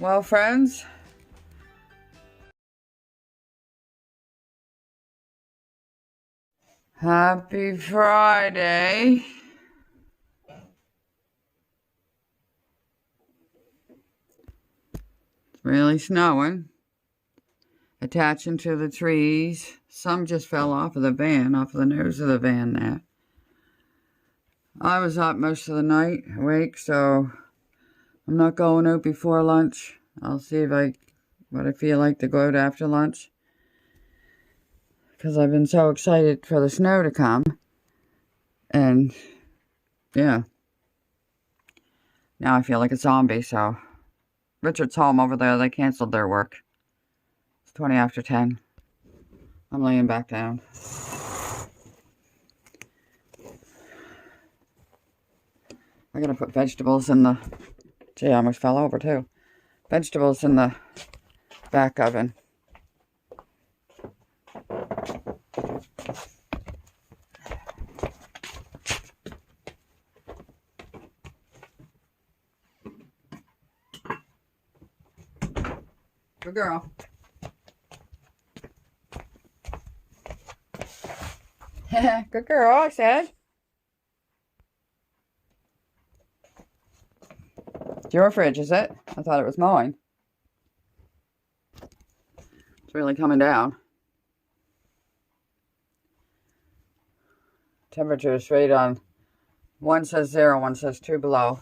Well, friends, happy Friday. It's really snowing. Attaching to the trees. Some just fell off of the van, off of the nose of the van there. I was up most of the night, awake, so I'm not going out before lunch. I'll see what I feel like to go out after lunch. Because I've been so excited for the snow to come. And, yeah. Now I feel like a zombie, so. Richard's home over there. They canceled their work. It's 20 after 10. I'm laying back down. I gotta put vegetables in the... Gee, I almost fell over, too. Vegetables in the back oven. Good girl. Good girl, I said. It's your fridge, is it? I thought it was mine. It's really coming down. Temperature is straight on. One says 0, one says 2 below.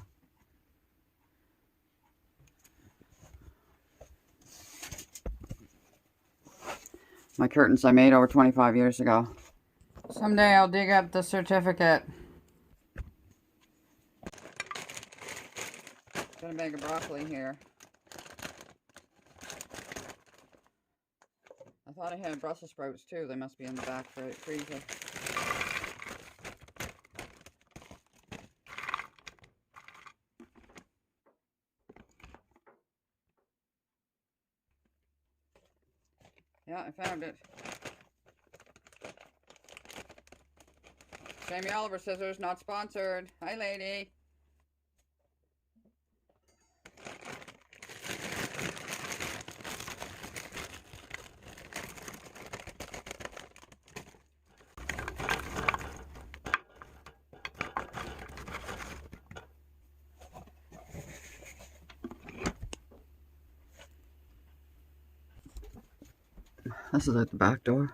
My curtains I made over 25 years ago. Someday I'll dig up the certificate. Got a bag of broccoli here. I thought I had Brussels sprouts too. They must be in the back freezer. Yeah, I found it. Jamie Oliver scissors, not sponsored. Hi, lady. This is at the back door.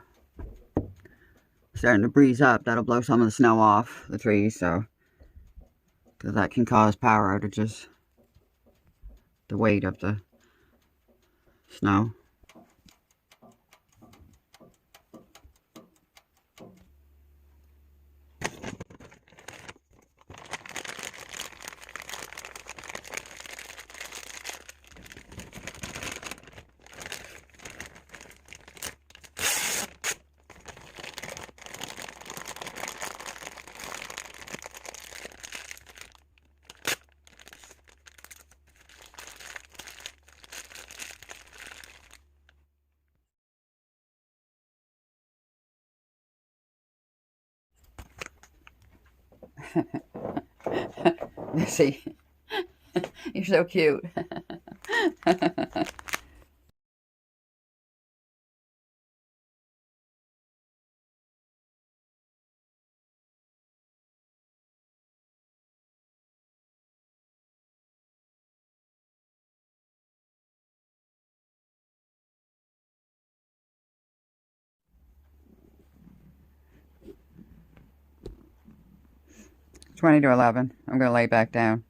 Starting to breeze up. That'll blow some of the snow off the trees, so because that can cause power outages. The weight of the snow. Missy, you're so cute. It's 20 to 11. I'm going to lay back down.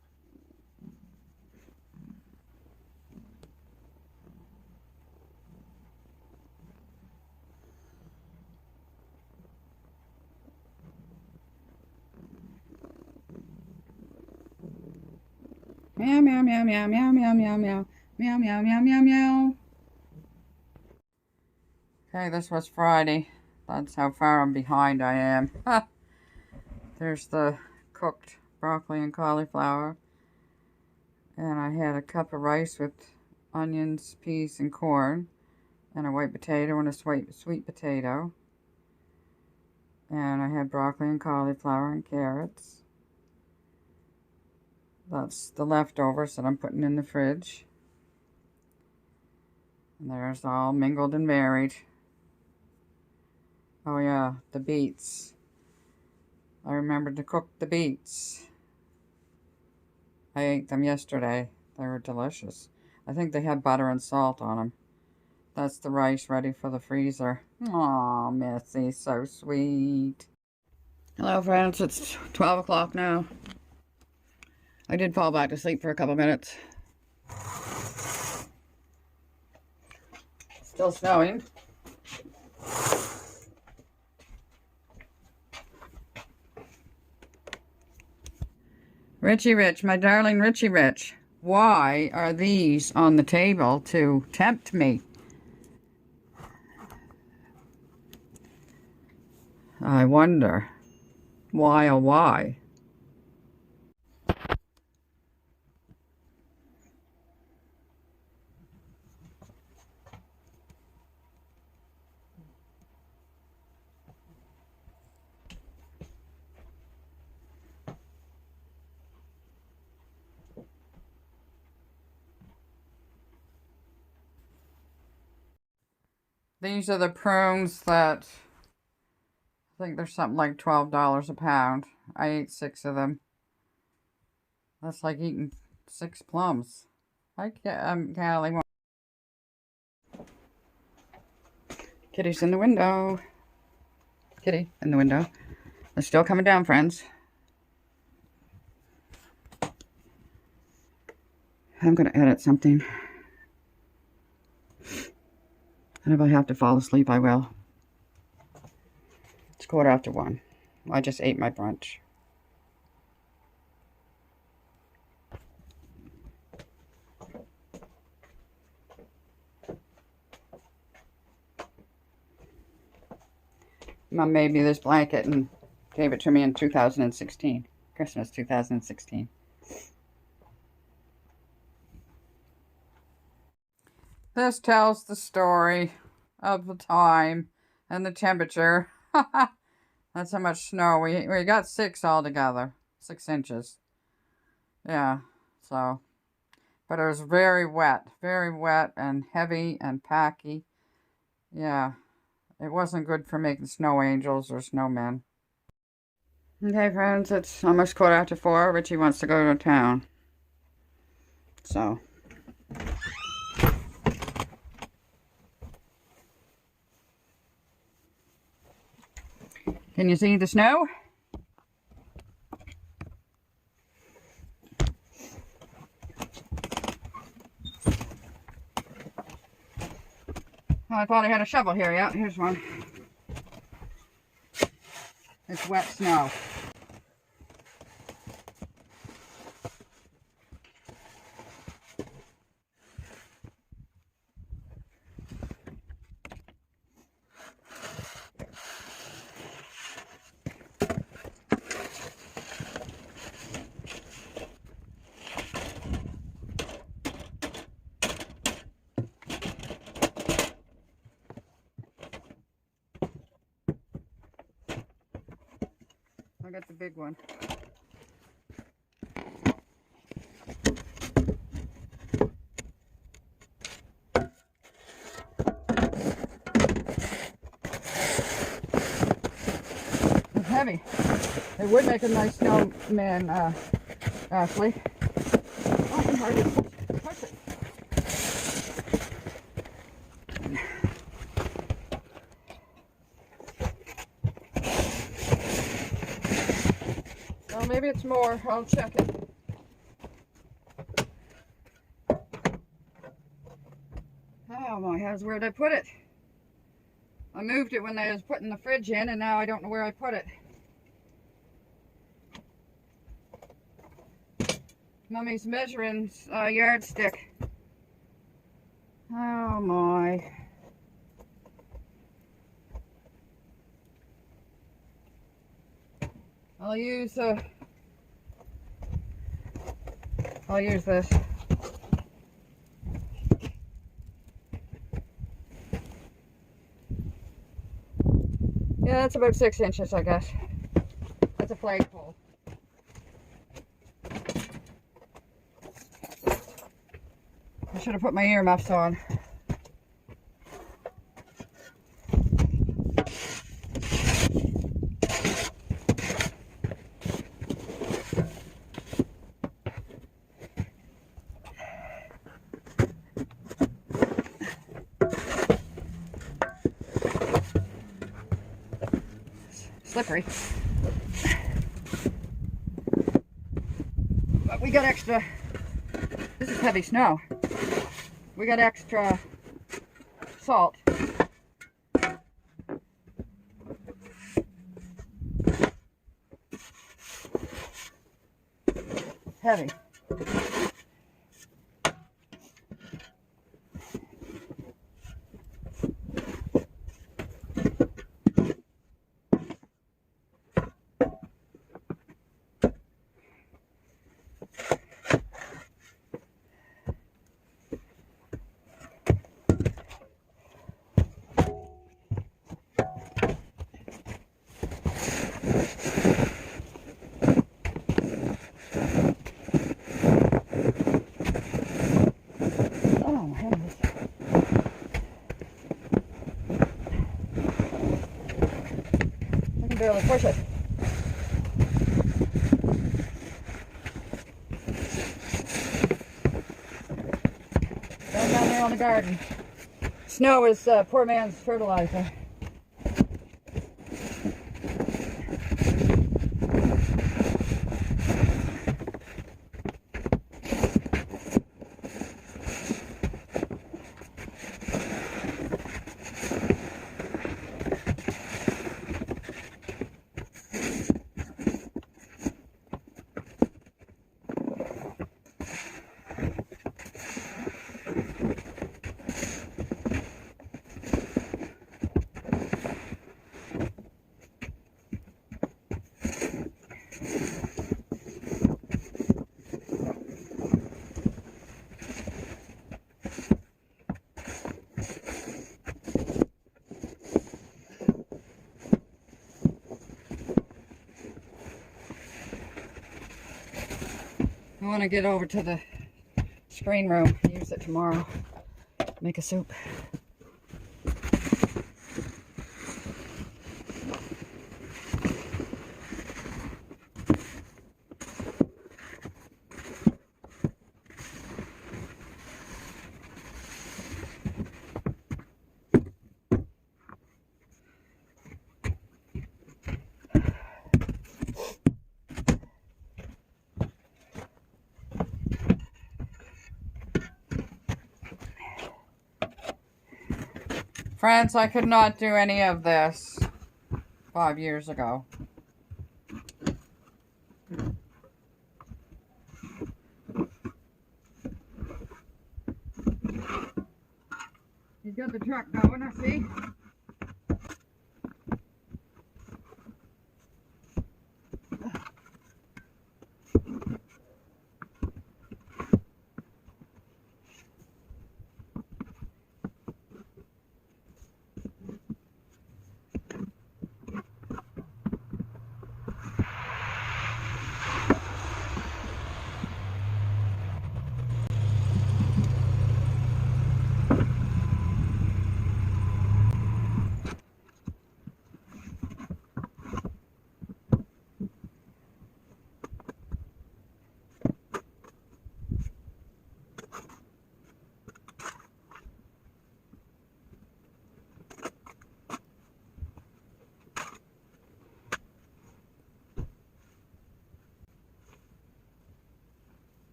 Meow, meow, meow, meow, meow, meow, meow, meow. Meow, meow, meow, meow, meow. Okay, this was Friday. That's how far I'm behind I am. There's the cooked broccoli and cauliflower. And I had a cup of rice with onions, peas, and corn. And a white potato and a sweet potato. And I had broccoli and cauliflower and carrots. That's the leftovers that I'm putting in the fridge. And there's all mingled and married. Oh yeah, the beets. I remembered to cook the beets. I ate them yesterday. They were delicious. I think they had butter and salt on them. That's the rice ready for the freezer. Aw, Missy, so sweet. Hello, friends. It's 12 o'clock now. I did fall back to sleep for a couple minutes. Still snowing. Richie Rich, my darling Richie Rich, why are these on the table to tempt me? I wonder. Why, oh why? These are the prunes that I think they're something like $12 a pound. I ate 6 of them. That's like eating 6 plums. I can't Callie won't. Kitty's in the window. Kitty in the window. They're still coming down, friends. I'm going to edit something. And if I have to fall asleep, I will. It's 1:15. I just ate my brunch. Mom made me this blanket and gave it to me in 2016. Christmas 2016. This tells the story of the time and the temperature. That's how much snow. We got 6 altogether. 6 inches. Yeah, so. But it was very wet and heavy and packy. Yeah, it wasn't good for making snow angels or snowmen. Okay, friends, it's almost 4:15. Richie wants to go to town. So. Can you see the snow? Oh, I thought I had a shovel here. Yeah, here's one. It's wet snow. I got the big one. It's heavy. It would make a nice snowman, Ashley. Oh, I can hardly touch it. Well, maybe it's more. I'll check it. Oh my, where'd I put it? I moved it when I was putting the fridge in, and now I don't know where I put it. Mummy's measuring yardstick. Oh my. I'll use this. Yeah, that's about 6 inches, I guess. That's a flagpole. I should have put my earmuffs on. slippery. But we got extra, this is heavy snow. We got extra salt. Heavy. Barely push it. Down there on the garden. Snow is poor man's fertilizer. I want to get over to the screen room and use it tomorrow. Make a soup. Friends, I could not do any of this 5 years ago. He's got the truck going, I see.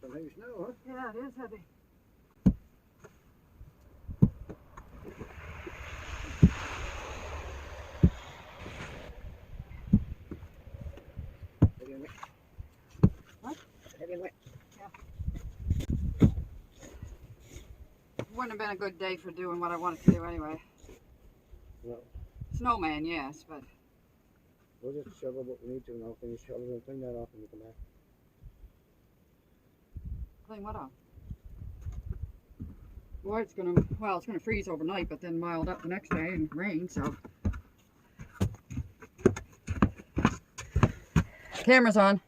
Some heavy snow, huh? Yeah, it is heavy. Heavy and wet. What? Heavy and wet. Yeah. Wouldn't have been a good day for doing what I wanted to do anyway. No. Snowman, yes, but We'll just shovel what we need to and I'll finish shoveling and clean that off when we come back. clean what up? Well, it's gonna freeze overnight, but then mild up the next day and rain, so. Camera's on.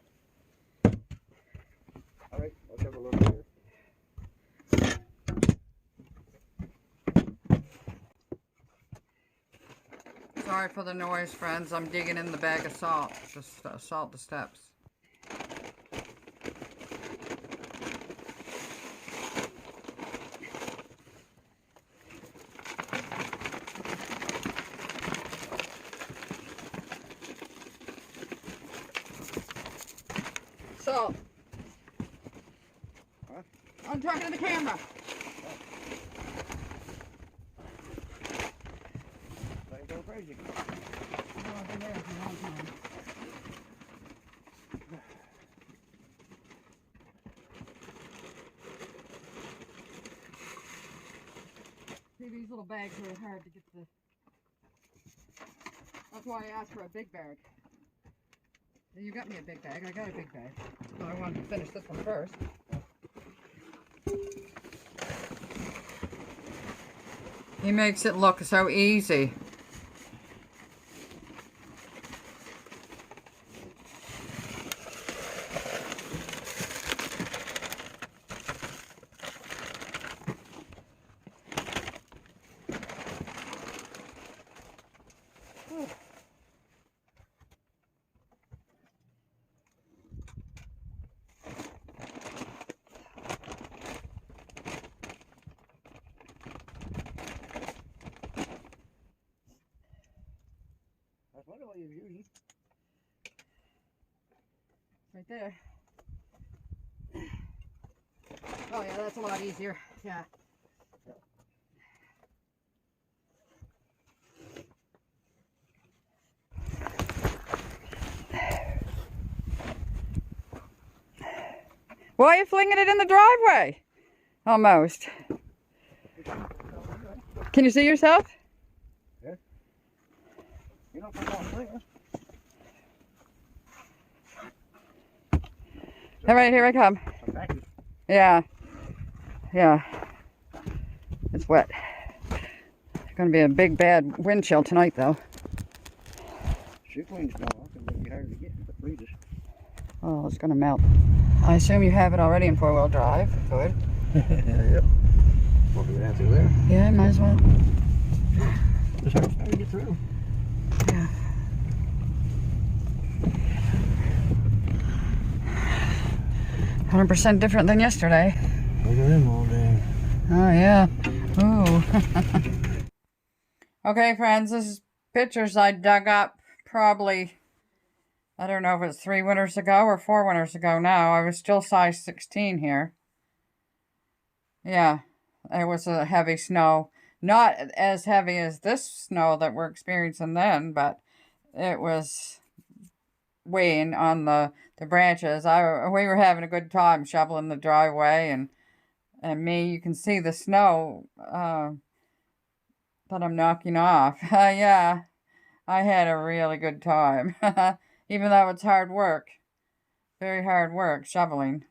Alright, I'll shovel a little here. Sorry for the noise, friends. I'm digging in the bag of salt. Just salt the steps. salt. Huh? I'm talking to the camera. They go crazy. Oh, I've been there for a long time. See, these little bags are hard to get the... That's why I asked for a big bag. You got me a big bag. I got a big bag. But I wanted to finish this one first. He makes it look so easy. I wonder what you're using. Right there. Oh yeah, that's a lot easier. Yeah. Why are you flinging it in the driveway? Almost. Can you see yourself? Yeah. You don't come off there. All right, here I come. Yeah. Yeah. It's wet. It's going to be a big bad wind chill tonight though. She cleans down off and it'll be hard to get if it freezes. Oh, it's going to melt. I assume you have it already in four-wheel drive. Good. Yep. We'll go down through there. Yeah, might as well. It's hard to get through. Yeah. %100 different than yesterday. Look at them all day. Oh, yeah. Ooh. Okay, friends, this is pictures I dug up probably, I don't know if it's 3 winters ago or 4 winters ago now. I was still size 16 here. Yeah, it was a heavy snow. Not as heavy as this snow that we're experiencing then, but it was weighing on the branches. We were having a good time shoveling the driveway, and me, you can see the snow that I'm knocking off. Yeah, I had a really good time. Even though it's hard work. Very hard work shoveling.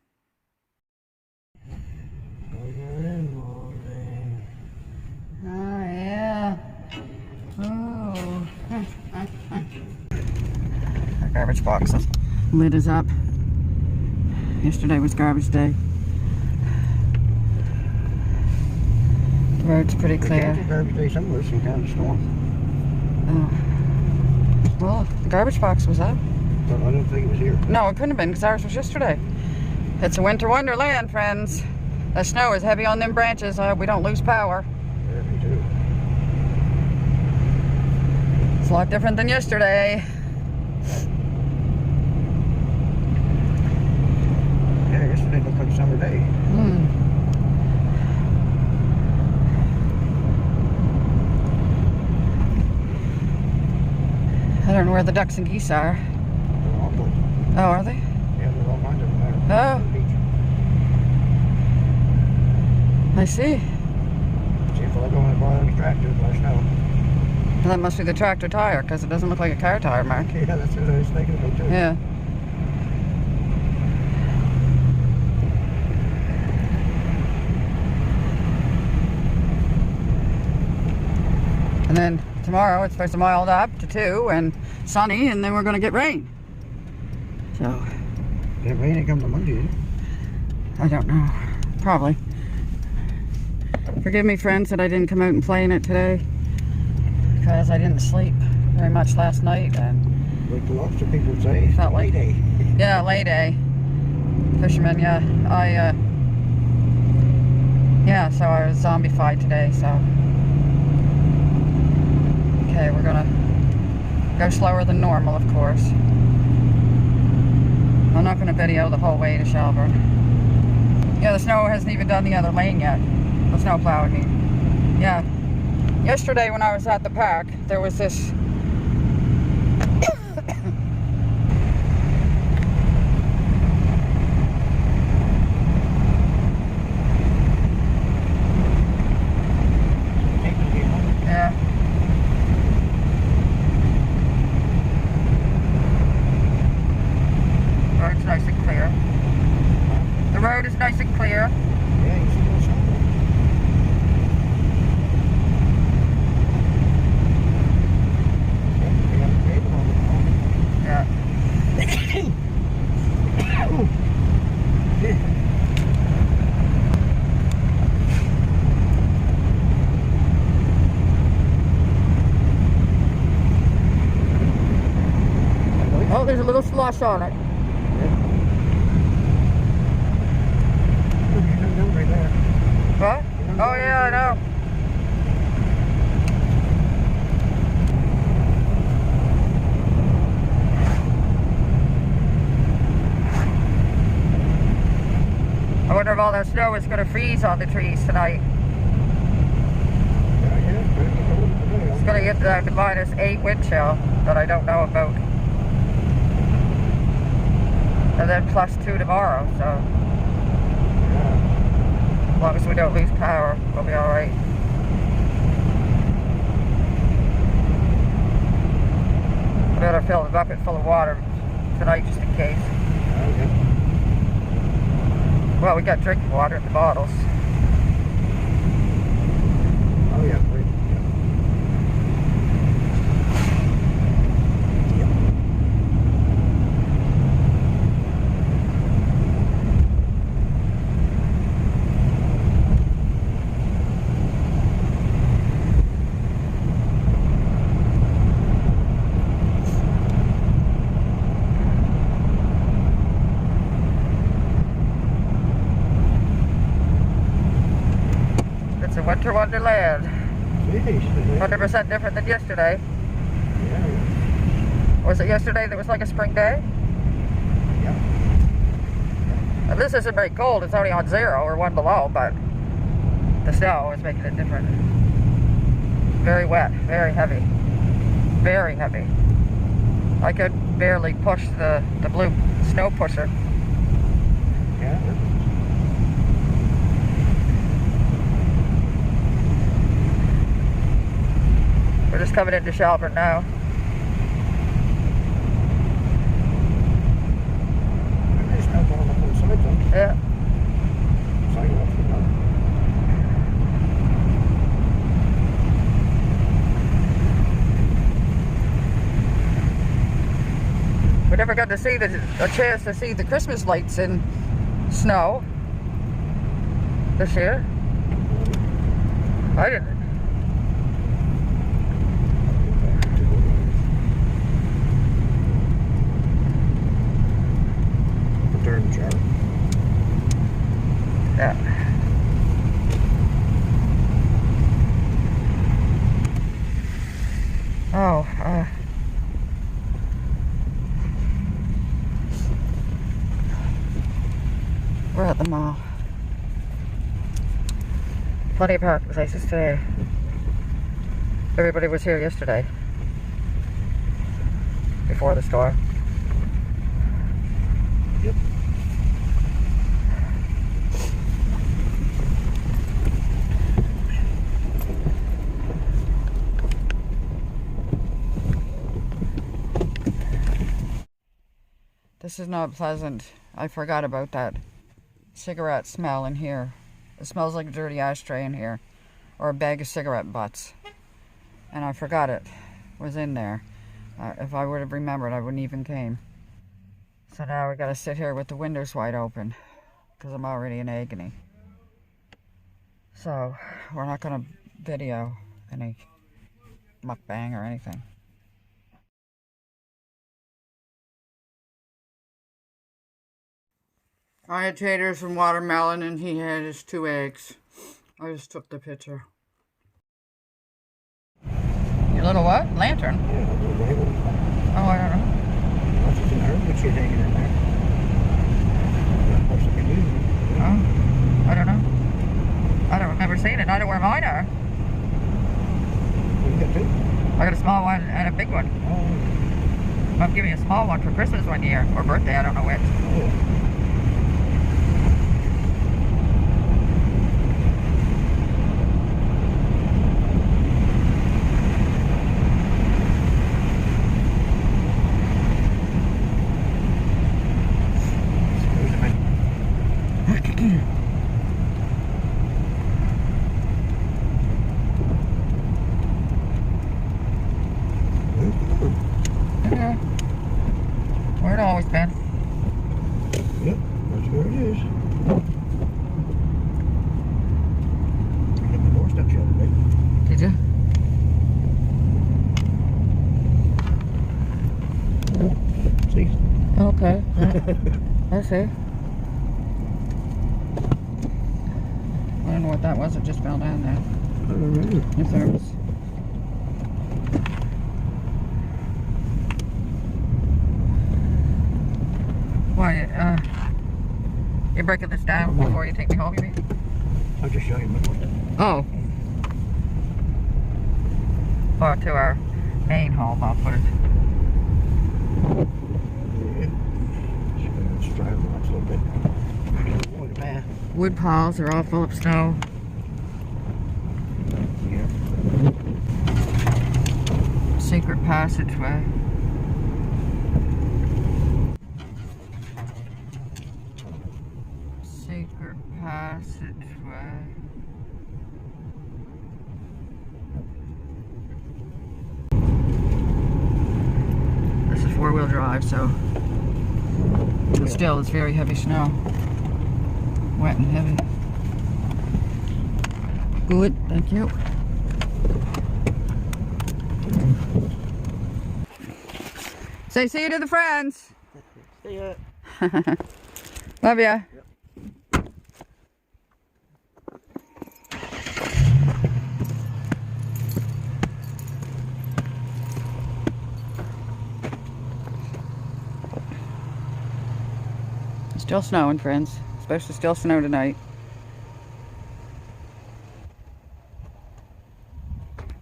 Oh, yeah. Oh. Our garbage box lid is up. Yesterday was garbage day. The road's pretty clear. Garbage day somewhere, some kind of storm. Oh. Well, the garbage box was up. But I don't think it was here. No, it couldn't have been because ours was yesterday. It's a winter wonderland, friends. The snow is heavy on them branches. I hope we don't lose power. Yeah, me too. It's a lot different than yesterday. Yeah, yesterday looked like a summer day. I don't know where the ducks and geese are. They're all blue. Oh, are they? Yeah, they're all lined up there. Oh. I see. See if I go in and borrow any tractors, let us know. Well, that must be the tractor tire because it doesn't look like a car tire mark. Yeah, that's what I was thinking about too. Yeah. And then tomorrow it's supposed to mild up to 2 and sunny, and then we're going to get rain. So. That rain ain't coming to Monday, is it? I don't know. Probably. Forgive me, friends, that I didn't come out and play in it today because I didn't sleep very much last night. And Like the lobster people say, felt like lay day. Yeah, lay day. Fisherman, yeah. Yeah, so I was zombified today, so. Okay, we're gonna go slower than normal, of course. I'm not going to video the whole way to Shelburne. Yeah, the snow hasn't even done the other lane yet. The snow plow, I mean. Yeah. Yesterday when I was at the park, there was this... Yeah. Road's nice and clear. The road is nice and clear. Yeah, you see what's happening. Yeah, we got a Crave on the Yeah. Oh, there's a little slush on it. Right there. What? Oh yeah, I know. I wonder if all that snow is going to freeze on the trees tonight. It's going to get down to -8 wind chill that I don't know about. And then +2 tomorrow, so as long as we don't lose power, we'll be alright. I better fill the bucket full of water tonight just in case. Well, we got drinking water in the bottles. Oh yeah, great. It's a winter wonderland. Jeez. 100% different than yesterday. Yeah. Was it yesterday that was like a spring day? Yeah. And this isn't very cold, it's only on 0 or 1 below, but the snow is making it different. Very wet, very heavy. Very heavy. I could barely push the blue snow pusher. Yeah. We're just coming into Shelburne now. Nice now going up on the side though. Yeah. Sidewalks are done. We never got to see a chance to see the Christmas lights in snow this year. I didn't. Return jar. Yeah. Oh, we're at the mall. Plenty of parking places today. Everybody was here yesterday. Before the storm. Yep. This is not pleasant. I forgot about that cigarette smell in here. It smells like a dirty ashtray in here. Or a bag of cigarette butts. And I forgot it was in there. If I would have remembered, I wouldn't even came. So now we gotta sit here with the windows wide open. Because I'm already in agony. So, we're not gonna video any mukbang or anything. I had taters and watermelon, and he had his 2 eggs. I just took the picture. Your little what? Lantern? Yeah, a little Bible. Oh, I don't know. That's just an herb that you're hanging in there. seen it. I know where mine are. You got two? I got a small one and a big one. Oh. Mom gave me a small one for Christmas one year, or birthday, I don't know which. Oh. Where it always been. Yep, that's where it is. I got my door stuck shut today. Did you? See? Okay. I see. I don't know what that was. It just fell down there. I don't know. If there was. Why, you're breaking this down before you take me home, you mean? I'll just show you my door stuck. Oh. Or to our main home, I'll put it. Yeah. Just drive around a little bit. Water bath. Wood piles are all full of snow. Yeah. Secret passageway. Secret passageway. This is four-wheel drive, so still it's very heavy snow. Wet and heavy. Good, thank you. Say see you to the friends. See ya. Love ya. Yep. Still snowing, friends. It's supposed to still snow tonight.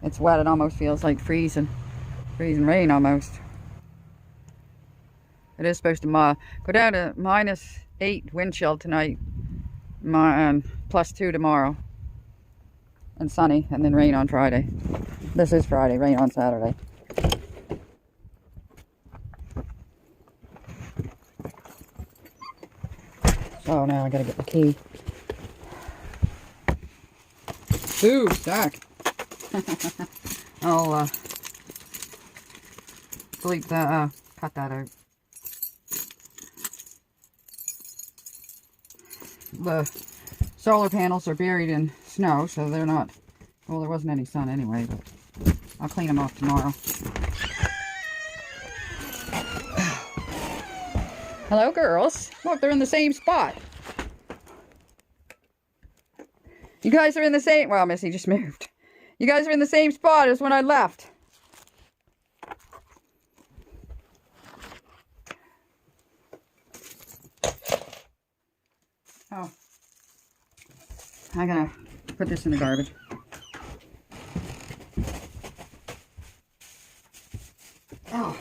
It's wet. It almost feels like freezing rain almost. It is supposed to go down to -8 wind chill tonight, +2 tomorrow, and sunny, and then rain on Friday. This is Friday, rain on Saturday. So now I gotta get the key. Ooh, stack. I'll delete that, cut that out. The solar panels are buried in snow, so they're not, well, there wasn't any sun anyway, but I'll clean them off tomorrow. Hello, girls. Look, they're in the same spot. You guys are in the same, well, Missy just moved. You guys are in the same spot as when I left. Oh. I gotta put this in the garbage. Oh.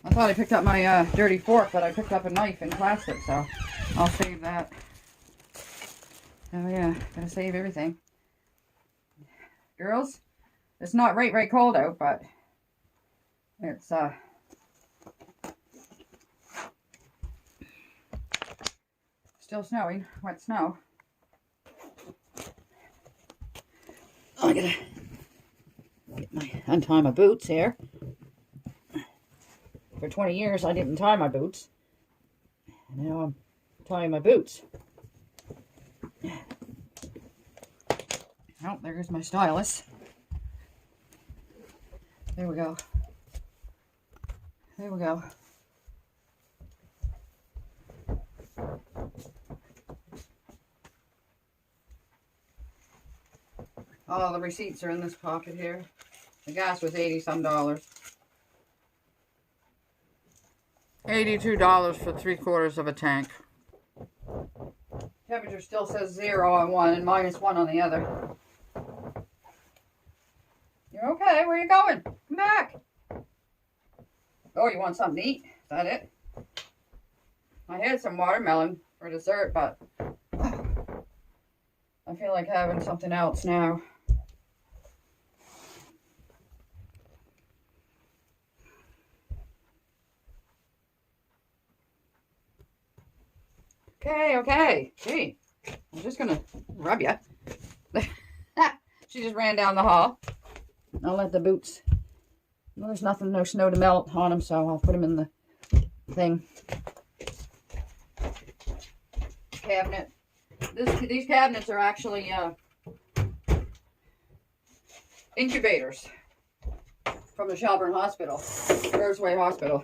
I thought I picked up my dirty fork, but I picked up a knife in plastic, so I'll save that. Oh yeah, gotta save everything. Girls, it's not right cold out, but it's still snowing, wet snow. Oh, I gotta untie my boots here. For 20 years I didn't tie my boots. Now I'm tying my boots. Oh, there's my stylus. There we go. There we go. All the receipts are in this pocket here. The gas was $80-some. $82 for 3/4 of a tank. Temperature still says 0 on one and -1 on the other. You're okay. Where are you going? Come back. Oh, you want something to eat? Is that it? I had some watermelon for dessert, but I feel like having something else now. Okay. Gee, I'm just gonna rub you. She just ran down the hall. I'll let the boots. Well, there's nothing, no snow to melt on them, so I'll put them in the thing. Cabinet. These cabinets are actually incubators from the Shelburne Hospital, Roseway Hospital.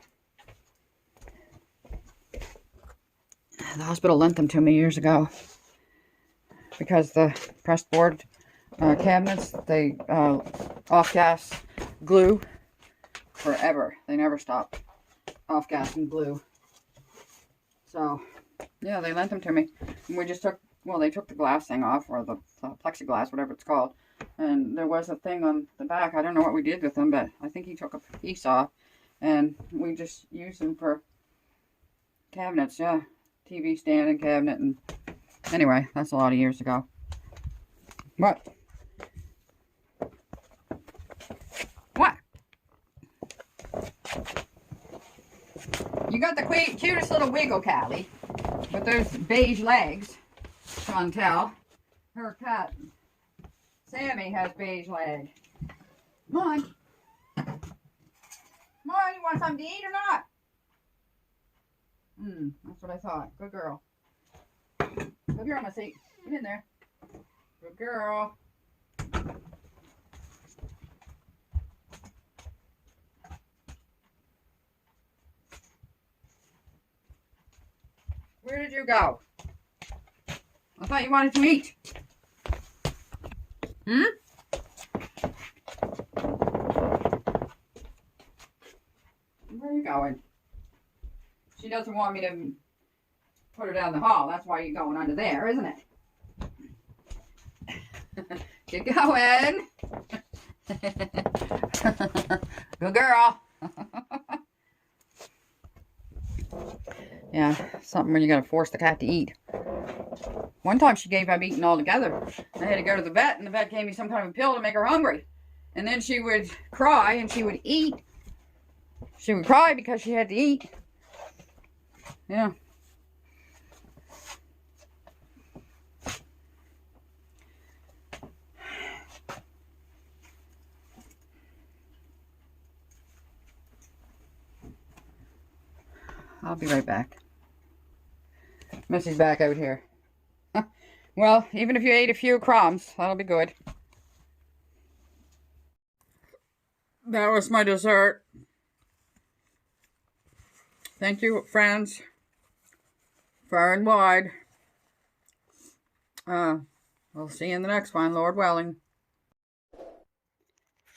The hospital lent them to me years ago because the pressed board cabinets, they off-gas glue forever. They never stop off-gassing glue. So, yeah, they lent them to me. And we just took, well, they took the glass thing off, or the plexiglass, whatever it's called. And there was a thing on the back. I don't know what we did with them, but I think he took a piece off. And we just used them for cabinets, yeah. TV stand and cabinet. And anyway, that's a lot of years ago. What? What? You got the cutest little wiggle, Callie, with those beige legs. Chantel. Her cat, Sammy, has beige legs. Come on. Come on, you want something to eat or not? That's what I thought. Good girl. Good girl, Missy. Get in there. Good girl. Where did you go? I thought you wanted to eat. Where are you going? She doesn't want me to put her down the hall. That's why you're going under there, isn't it? Get going. Good girl. Yeah, something when you gotta force the cat to eat. One time she gave up eating altogether. I had to go to the vet, and the vet gave me some kind of a pill to make her hungry. And then she would cry, and she would eat. She would cry because she had to eat. Yeah. I'll be right back. Missy's back out here. Well, even if you ate a few crumbs, that'll be good. That was my dessert. Thank you, friends. Far and wide. We'll see you in the next one, Lord willing.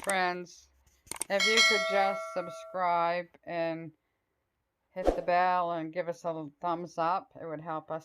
Friends, if you could just subscribe and hit the bell and give us a thumbs up, it would help us.